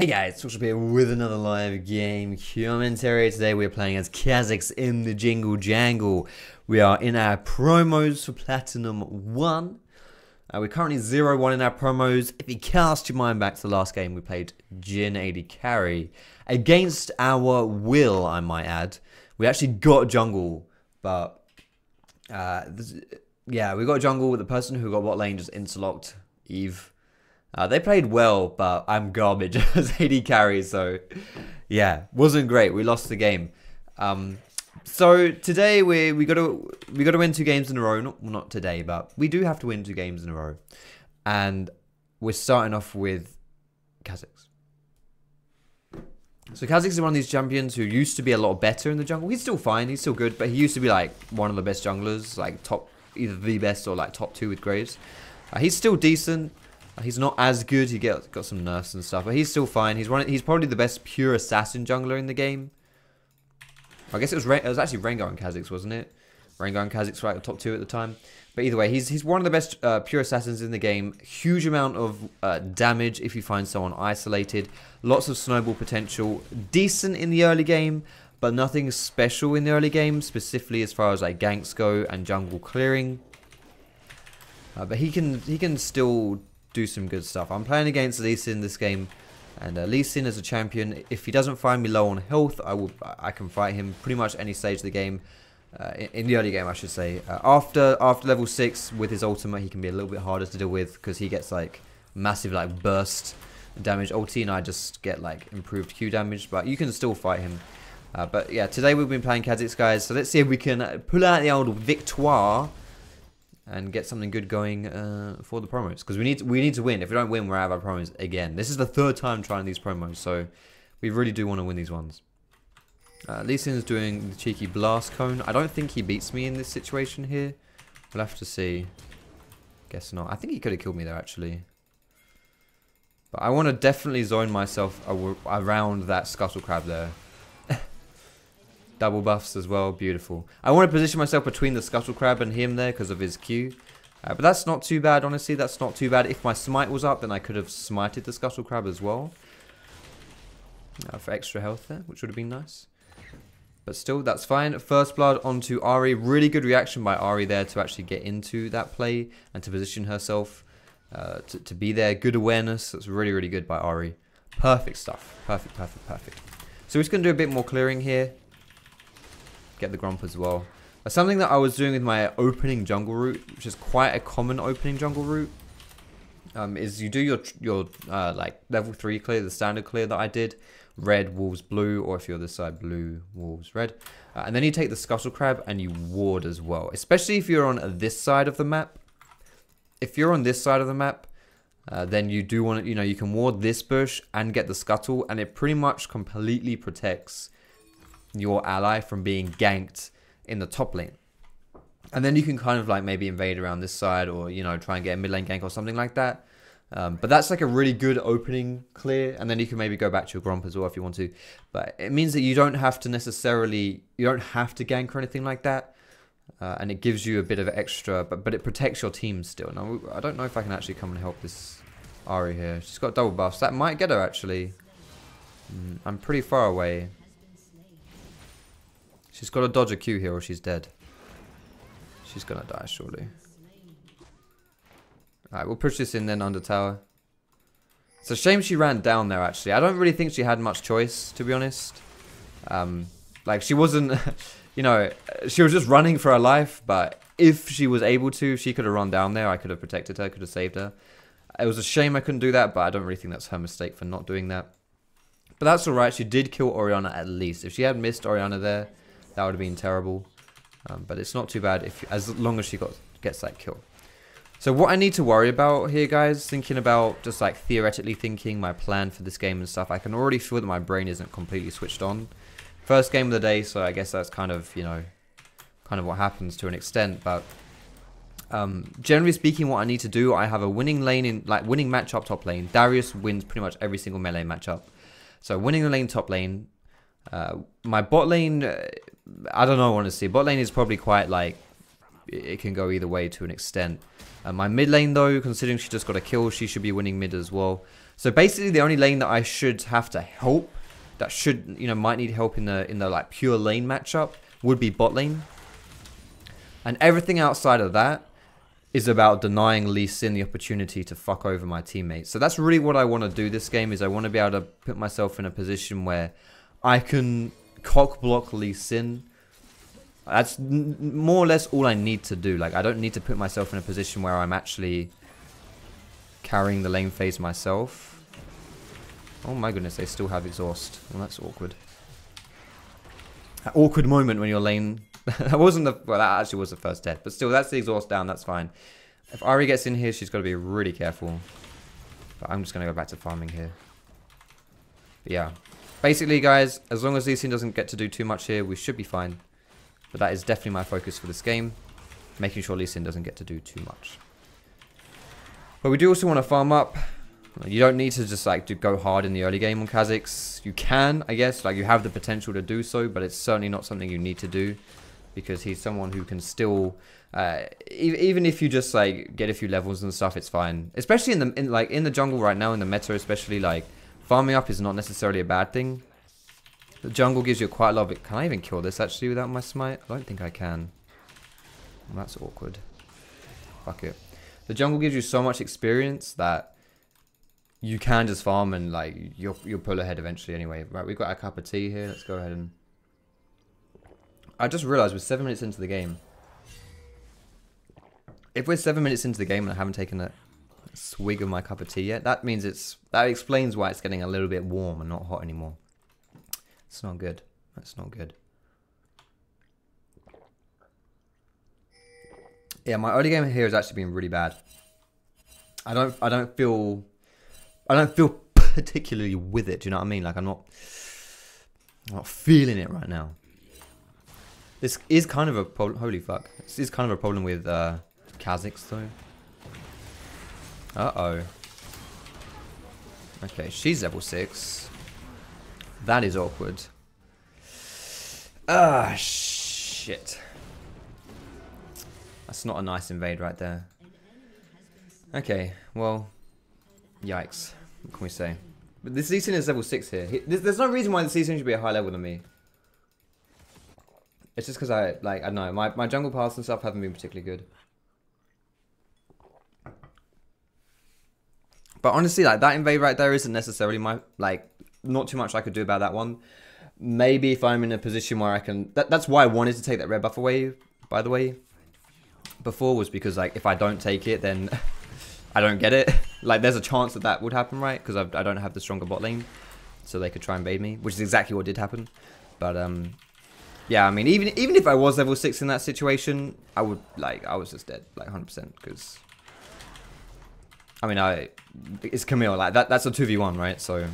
Hey guys, Foxdrop here with another live game commentary. Today we're playing as Kha'Zix in the Jingle Jangle. We are in our promos for Platinum 1. We're currently 0-1 in our promos. If you cast your mind back to the last game, we played Jhin AD carry. Against our will, I might add. We actually got jungle, but yeah, we got jungle with the person who got bot lane just interlocked, Eve. They played well, but I'm garbage as AD carry, so yeah, wasn't great. We lost the game. So today we got to win 2 games in a row. Not today, but we do have to win 2 games in a row, and we're starting off with Kha'Zix. So Kha'Zix is one of these champions who used to be a lot better in the jungle. He's still fine, he's still good, but he used to be like one of the best junglers, like top, either the best or like top 2 with Graves. He's still decent. He's not as good. He got some nerfs and stuff, but he's still fine. He's probably the best pure assassin jungler in the game. I guess it was actually Rengar and Kha'Zix, wasn't it? Rengar and Kha'Zix were like top 2 at the time. But either way, he's one of the best pure assassins in the game. Huge amount of damage if you find someone isolated. Lots of snowball potential. Decent in the early game, but nothing special in the early game, specifically as far as like ganks go and jungle clearing. But he can still do some good stuff. I'm playing against Lee Sin this game, and Lee Sin as a champion, if he doesn't find me low on health, I can fight him pretty much any stage of the game. In the early game, I should say. After level 6 with his ultimate, he can be a little bit harder to deal with because he gets like massive like burst damage ulti, and I just get like improved Q damage. But you can still fight him. But yeah, today we've been playing Kha'Zix, guys. So let's see if we can pull out the old victoire and get something good going for the promos, because we need to win. If we don't win, we're out of our promos again. This is the 3rd time trying these promos, so we really do want to win these ones. Lee Sin's doing the cheeky blast cone. I don't think he beats me in this situation here. We'll have to see. Guess not. I think he could have killed me there actually. But I want to definitely zone myself around that scuttle crab there. Double buffs as well, beautiful. I want to position myself between the scuttle crab and him there because of his Q. But that's not too bad, honestly. That's not too bad. If my smite was up, then I could have smited the scuttle crab as well. For extra health there, which would have been nice. But still, that's fine. First blood onto Ahri. Really good reaction by Ahri there to actually get into that play and to position herself to be there. Good awareness. That's really, really good by Ahri. Perfect stuff. Perfect, perfect, perfect. So we're just going to do a bit more clearing here. Get the grump as well. Something that I was doing with my opening jungle route, which is quite a common opening jungle route, is you do your like level 3 clear, the standard clear that I did, red, wolves, blue, or if you're this side, blue, wolves, red, and then you take the scuttle crab and you ward as well. Especially if you're on this side of the map. If you're on this side of the map, then you do want to, you can ward this bush and get the scuttle, and it pretty much completely protects your ally from being ganked in the top lane. And then you can kind of like maybe invade around this side, or try and get a mid lane gank or something like that. But that's like a really good opening clear, and then you can maybe go back to your grump as well if you want to. But it means that you don't have to gank or anything like that, and it gives you a bit of extra, but it protects your team still. Now I don't know if I can actually come and help this Ahri here. She's got double buffs. That might get her actually. I'm pretty far away. She's got to dodge a Q here or she's dead. She's going to die, surely. Alright, we'll push this in then under tower. It's a shame she ran down there, actually. I don't really think she had much choice, to be honest. Like, she wasn't... she was just running for her life, but if she was able to, she could have run down there. I could have protected her, could have saved her. It was a shame I couldn't do that, but I don't really think that's her mistake for not doing that. But that's alright. She did kill Orianna at least. If she had missed Orianna there, that would have been terrible. But it's not too bad as long as she gets that kill. So what I need to worry about here, guys, thinking about just like theoretically thinking my plan for this game and stuff, I can already feel that my brain isn't completely switched on. First game of the day, so I guess that's kind of, kind of what happens to an extent. But generally speaking, what I need to do, I have a winning lane winning matchup top lane. Darius wins pretty much every single melee matchup. So winning the lane top lane. My bot lane, I don't know, honestly. Bot lane is probably quite like, it can go either way to an extent. My mid lane though, considering she just got a kill, she should be winning mid as well. So basically, the only lane that I should have to help, that should, you know, might need help in the like pure lane matchup, would be bot lane. And everything outside of that is about denying Lee Sin the opportunity to fuck over my teammates. So that's really what I want to do this game, is I want to be able to put myself in a position where I can cock block Lee Sin. That's more or less all I need to do. Like, I don't need to put myself in a position where I'm actually carrying the lane phase myself. Oh my goodness, they still have exhaust. Well, that's awkward. An awkward moment when your lane... that wasn't the... Well, that actually was the first death. But still, that's the exhaust down. That's fine. If Ari gets in here, she's got to be really careful. But I'm just going to go back to farming here. But yeah. Basically, guys, as long as Lee Sin doesn't get to do too much here, we should be fine. But that is definitely my focus for this game. Making sure Lee Sin doesn't get to do too much. But we do also want to farm up. You don't need to just like to go hard in the early game on Kha'Zix. You can, I guess. Like, you have the potential to do so, but it's certainly not something you need to do. Because he's someone who can still... even if you just like get a few levels and stuff, it's fine. Especially in the jungle right now, in the meta especially, like farming up is not necessarily a bad thing. The jungle gives you quite a lot of it. Can I even kill this actually without my smite? I don't think I can. Well, that's awkward. Fuck it. The jungle gives you so much experience that you can just farm and like you'll pull ahead eventually anyway. Right, we've got a cup of tea here. Let's go ahead and... I just realized we're 7 minutes into the game. If we're 7 minutes into the game and I haven't taken a swig of my cup of tea yet, that means that explains why it's getting a little bit warm and not hot anymore. It's not good. That's not good. Yeah, my early game here has actually been really bad. I don't feel particularly with it. Do you know what I mean? Like, I'm not feeling it right now. This is kind of a problem. Holy fuck! This is kind of a problem with Kha'Zix though. Uh-oh. Okay, she's level 6. That is awkward. Ah, shit. That's not a nice invade right there. Okay, well, yikes. What can we say? But this Lee Sin is level 6 here. There's no reason why this Lee Sin should be a higher level than me. It's just because I don't know, my jungle paths and stuff haven't been particularly good. But honestly, like, that invade right there isn't necessarily my, like, not too much I could do about that one. Maybe if I'm in a position where I can... That's why I wanted to take that red buff away, by the way. Before, was because, like, if I don't take it, then I don't get it. Like, there's a chance that that would happen, right? Because I don't have the stronger bot lane. So they could try and bait me, which is exactly what did happen. But, yeah, I mean, even if I was level 6 in that situation, I would, like, I was just dead, like, 100%, because... I mean, it's Camille, like, that's a 2v1, right? So,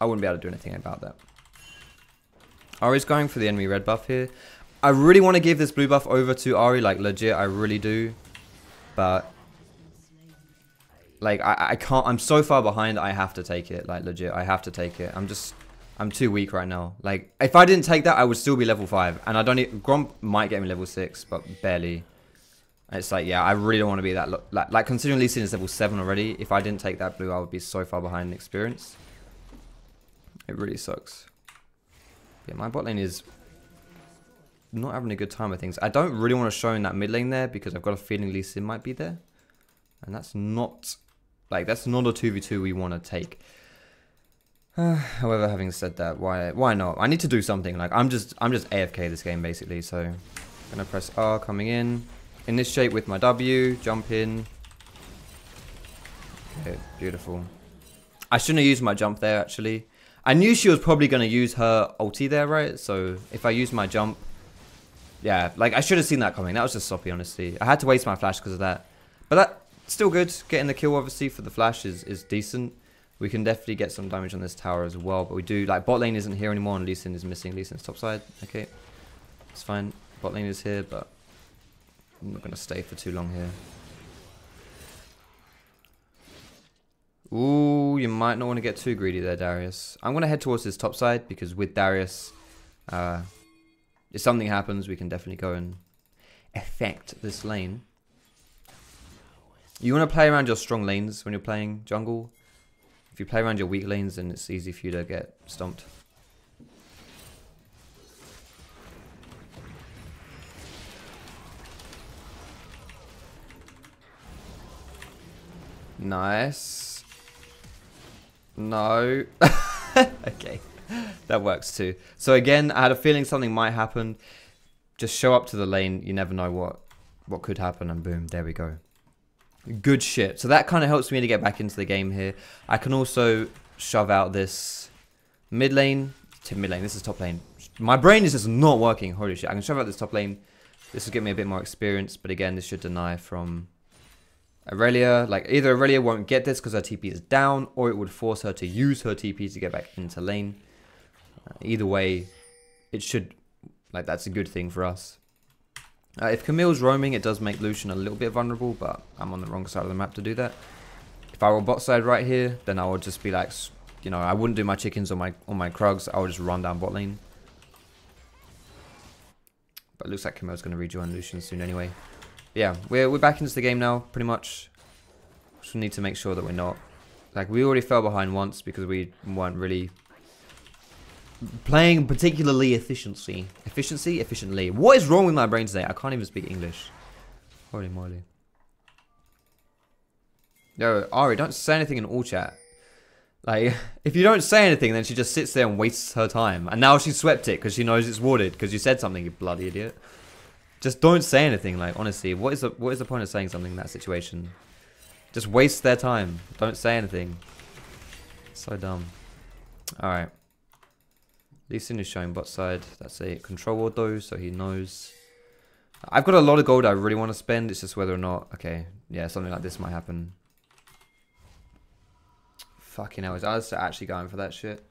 I wouldn't be able to do anything about that. Ari's going for the enemy red buff here. I really want to give this blue buff over to Ari, like, legit, I really do. But, like, I can't, I'm so far behind, I have to take it, like, legit, I have to take it. I'm too weak right now. Like, if I didn't take that, I would still be level 5. And I don't need, Gromp might get me level 6, but barely. And it's like, yeah, I really don't want to be that, like considering Lee Sin is level 7 already, if I didn't take that blue, I would be so far behind in experience. It really sucks. Yeah, my bot lane is not having a good time with things. I don't really want to show in that mid lane there, because I've got a feeling Lee Sin might be there. And that's not, like, that's not a 2v2 we want to take. However, having said that, why not? I need to do something. Like, I'm just AFK this game, basically, so I'm gonna press R, coming in this shape with my W, jump in. Okay, beautiful. I shouldn't have used my jump there, actually. I knew she was probably going to use her ulti there, right? So if I use my jump, yeah, like, I should have seen that coming. That was just sloppy, honestly. I had to waste my flash because of that. But that's still good. Getting the kill, obviously, for the flash is decent. We can definitely get some damage on this tower as well. But we do, like, bot lane isn't here anymore and Lee Sin is missing. Lee Sin's topside. Okay, it's fine. Bot lane is here, but I'm not going to stay for too long here. Ooh, you might not want to get too greedy there, Darius. I'm going to head towards this top side, because with Darius, if something happens, we can definitely go and affect this lane. You want to play around your strong lanes when you're playing jungle. If you play around your weak lanes, then it's easy for you to get stomped. Nice. No. Okay. That works too. So again, I had a feeling something might happen. Just show up to the lane. You never know what could happen, and boom, there we go. Good shit. So that kind of helps me to get back into the game here. I can also shove out this mid lane to mid lane. This is top lane. My brain is just not working. Holy shit. I can shove out this top lane. This will get me a bit more experience, but again, this should deny from Aurelia. Like, either Aurelia won't get this because her TP is down, or it would force her to use her TP to get back into lane. Either way, it should, like, that's a good thing for us. If Camille's roaming, it does make Lucian a little bit vulnerable, but I'm on the wrong side of the map to do that. If I were bot side right here, then I would just be like, you know, I wouldn't do my chickens or my Krugs. I would just run down bot lane. But it looks like Camille's going to rejoin Lucian soon anyway. Yeah, we're back into the game now, pretty much. Just need to make sure that we're not, like, we already fell behind once because we weren't really playing particularly efficiently. What is wrong with my brain today? I can't even speak English. Holy moly. Yo, Ari, don't say anything in all chat. Like, if you don't say anything, then she just sits there and wastes her time. And now she swept it because she knows it's warded because you said something, you bloody idiot. Just don't say anything. Like, honestly, what is the point of saying something in that situation? Just waste their time. Don't say anything. So dumb. Alright. Lee Sin is showing bot side. That's a control ward though, so he knows. I've got a lot of gold I really want to spend. It's just whether or not... Okay, yeah, something like this might happen. Fucking hell, I was actually going for that shit.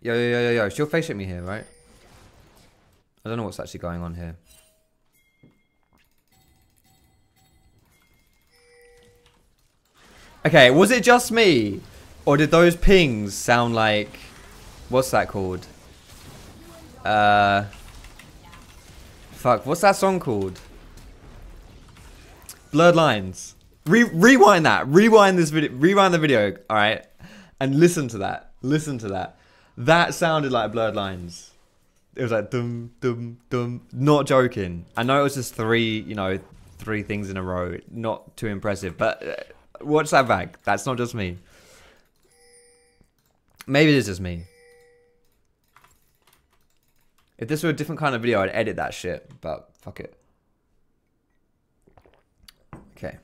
Yo. She'll face hit me here, right? I don't know what's actually going on here. Okay, was it just me? Or did those pings sound like... What's that called? Fuck, what's that song called? Blurred Lines. Rewind that. Rewind this video. Rewind the video, alright? And listen to that. Listen to that. That sounded like Blurred Lines. It was like dum dum dum. Not joking. I know it was just three things in a row. Not too impressive, but watch that back. That's not just me. Maybe it is just me. If this were a different kind of video, I'd edit that shit, but fuck it. Okay.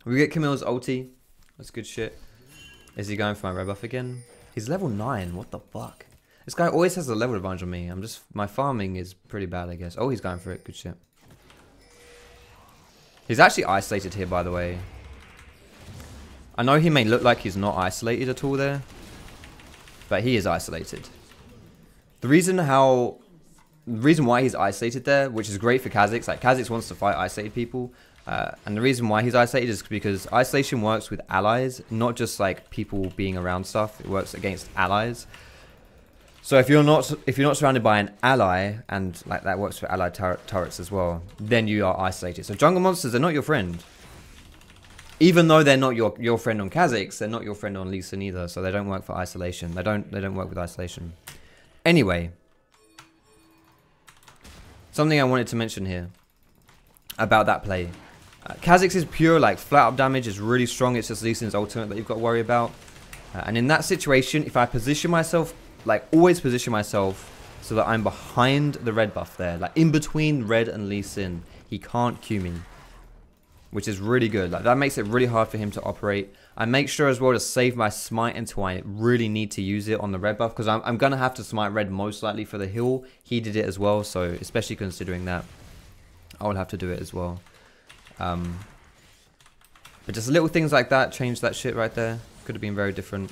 We get Camille's ulti. That's good shit. Is he going for my red buff again? He's level 9. What the fuck? This guy always has a level advantage on me. My farming is pretty bad, I guess. Oh, he's going for it. Good shit. He's actually isolated here, by the way. I know he may look like he's not isolated at all there, but he is isolated. The reason why he's isolated there, which is great for Kha'Zix, like Kha'Zix wants to fight isolated people, and the reason why he's isolated is because isolation works with allies, not just like people being around stuff. It works against allies. So if you're not surrounded by an ally, and like that works for allied turrets as well, then you are isolated. So jungle monsters are not your friend. Even though they're not your friend on Kha'Zix, they're not your friend on Lee Sin either. So they don't work for isolation. They don't work with isolation. Anyway, something I wanted to mention here about that play. Kha'Zix's pure like flat up damage is really strong. It's just Lee Sin's ultimate that you've got to worry about. And in that situation, if I position myself, like always position myself so that I'm behind the red buff there, like in between red and Lee Sin, he can't Q me. Which is really good. Like that makes it really hard for him to operate. I make sure as well to save my smite until I really need to use it on the red buff, because I'm going to have to smite red most likely for the heal. He did it as well, so especially considering that, I will have to do it as well. But just little things like that change that shit right there. Could have been very different.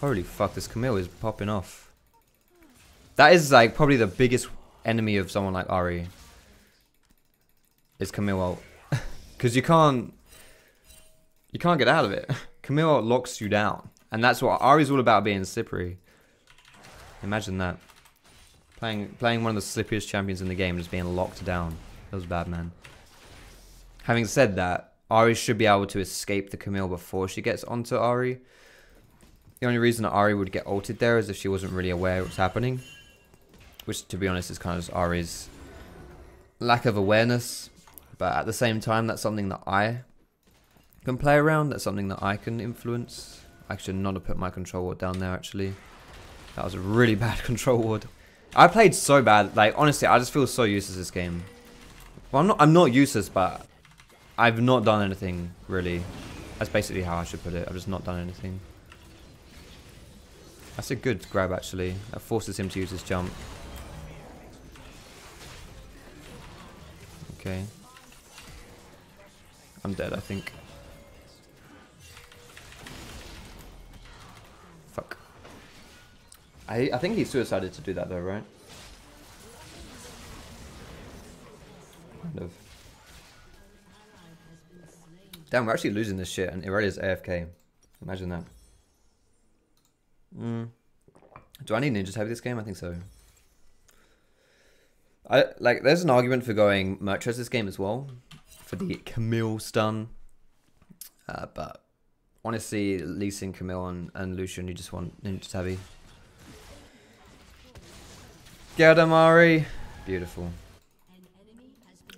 Holy fuck, this Camille is popping off. That is like probably the biggest enemy of someone like Ari. Is Camille ult. Because you can't get out of it. Camille ult locks you down. And that's what Ari's all about, being slippery. Imagine that. Playing one of the slipperiest champions in the game, just being locked down. That was bad, man. Having said that, Ari should be able to escape the Camille before she gets onto Ari. The only reason that Ari would get ulted there is if she wasn't really aware of what's happening. Which, to be honest, is kind of just Ari's lack of awareness. But at the same time, that's something that I can play around. That's something that I can influence. I should not have put my control ward down there, actually. That was a really bad control ward. I played so bad. Like, honestly, I just feel so useless this game. Well, I'm not useless, but I've not done anything, really. That's basically how I should put it. I've just not done anything. That's a good grab, actually. That forces him to use his jump. Okay. I'm dead, I think. Fuck. I think he suicided to do that, though, right? Kind of. Damn, we're actually losing this shit, and Irelia's AFK. Imagine that. Do I need ninja to have this game? I think so. There's an argument for going Mertres this game as well, for the Camille stun. But honestly, Lee Sin, Camille, and Lucian, you just want ninja tabby. Get him, Ari. Beautiful.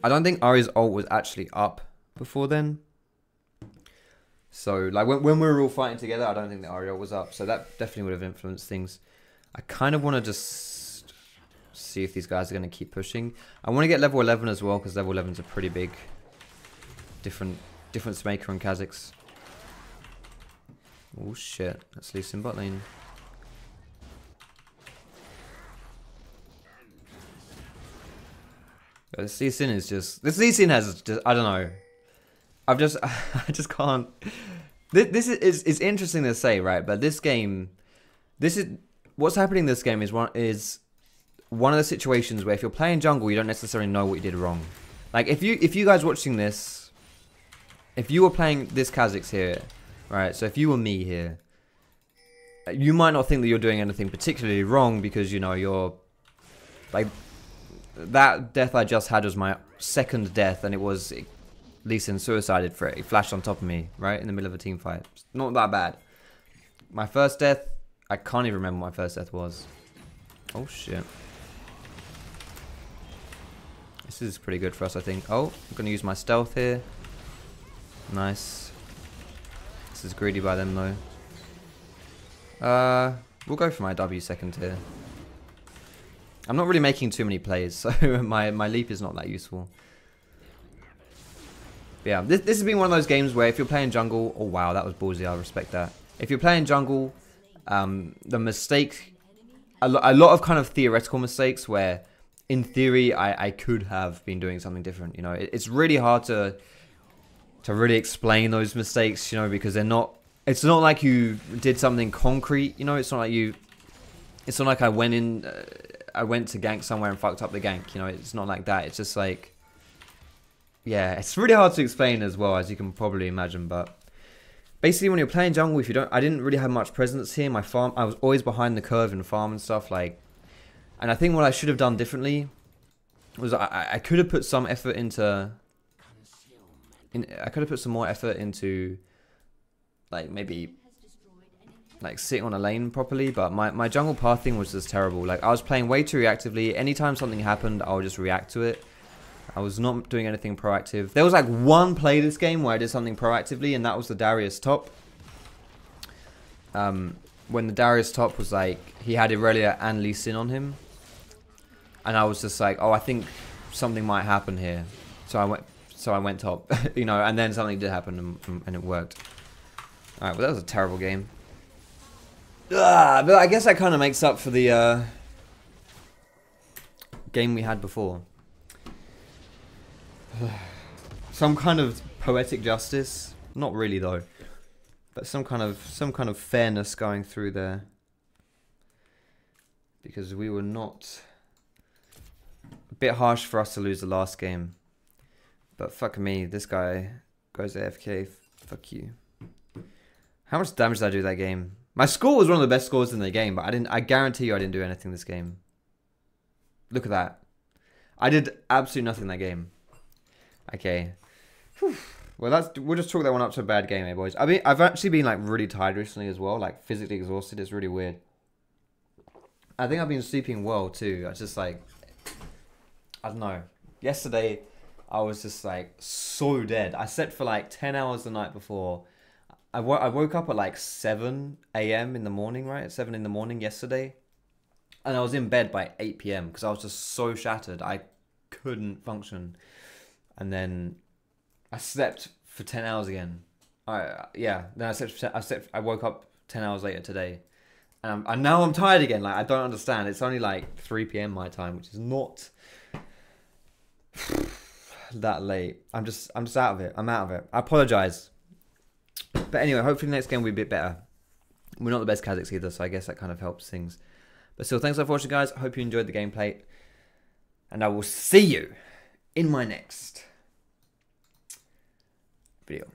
I don't think Ari's ult was actually up before then. So, like, when we were all fighting together, I don't think the Ari ult was up. So that definitely would have influenced things. I kind of want to just see if these guys are going to keep pushing. I want to get level 11 as well, because level 11 is a pretty big difference maker in Kha'Zix. Oh shit, that's Lee Sin bot lane. This Lee Sin is just... This Lee Sin has just... I don't know. I just can't... This is interesting to say, right? But this game... What's happening in this game is one of the situations where if you're playing jungle, you don't necessarily know what you did wrong. Like, if you guys watching this... If you were playing this Kha'Zix here, right? So if you were me here, you might not think that you're doing anything particularly wrong because, you know, you're... Like... That death I just had was my second death, and it was Lee Sin suicided for it. He flashed on top of me, right, in the middle of a team fight. It's not that bad. My first death, I can't even remember what my first death was. Oh, shit. This is pretty good for us, I think. Oh, I'm going to use my stealth here. Nice. This is greedy by them, though. We'll go for my W second here. I'm not really making too many plays, so my leap is not that useful. But yeah, this has been one of those games where if you're playing jungle... Oh, wow, that was ballsy. I respect that. If you're playing jungle, the mistake... A lot of kind of theoretical mistakes where, in theory, I could have been doing something different. You know, it's really hard to really explain those mistakes, you know, because they're not... It's not like you did something concrete, you know. It's not like you... It's not like I went in... I went to gank somewhere and fucked up the gank, you know, it's not like that. It's just like, yeah, it's really hard to explain as well, as you can probably imagine. But basically, when you're playing jungle, if you don't, I didn't really have much presence here. My farm, I was always behind the curve in farm and stuff, like, and I think what I should have done differently was I could have put some effort into, I could have put some more effort into, like, maybe like sitting on a lane properly, but my jungle pathing was just terrible. Like, I was playing way too reactively. Anytime something happened, I would just react to it. I was not doing anything proactive. There was like one play this game where I did something proactively, and that was the Darius top. When the Darius top was like, he had Irelia and Lee Sin on him, and I was just like, oh, I think something might happen here. So I went top, you know, and then something did happen, and it worked. All right, well, that was a terrible game. But I guess that kind of makes up for the game we had before. Some kind of poetic justice, not really though, but some kind of fairness going through there, because we were not... A bit harsh for us to lose the last game, but fuck me, this guy goes AFK. Fuck you. How much damage did I do that game? My score was one of the best scores in the game, but I guarantee you I didn't do anything this game. Look at that. I did absolutely nothing that game. Okay. Whew. Well, we'll just chalk that one up to a bad game, eh, boys. I mean, I've actually been like really tired recently as well, like physically exhausted. It's really weird. I think I've been sleeping well too. I just like, I don't know. Yesterday, I was just like so dead. I slept for like 10 hours the night before. I woke up at like 7 a.m. in the morning, right? 7 in the morning yesterday. And I was in bed by 8 p.m. because I was just so shattered. I couldn't function. And then I slept for 10 hours again. Yeah. Then I woke up 10 hours later today. And now I'm tired again. Like, I don't understand. It's only like 3 p.m. my time, which is not that late. I'm just out of it. I'm out of it. I apologize. But anyway, hopefully the next game will be a bit better. We're not the best Kha'Zix either, so I guess that kind of helps things. But still, thanks for watching, guys. I hope you enjoyed the gameplay. And I will see you in my next video.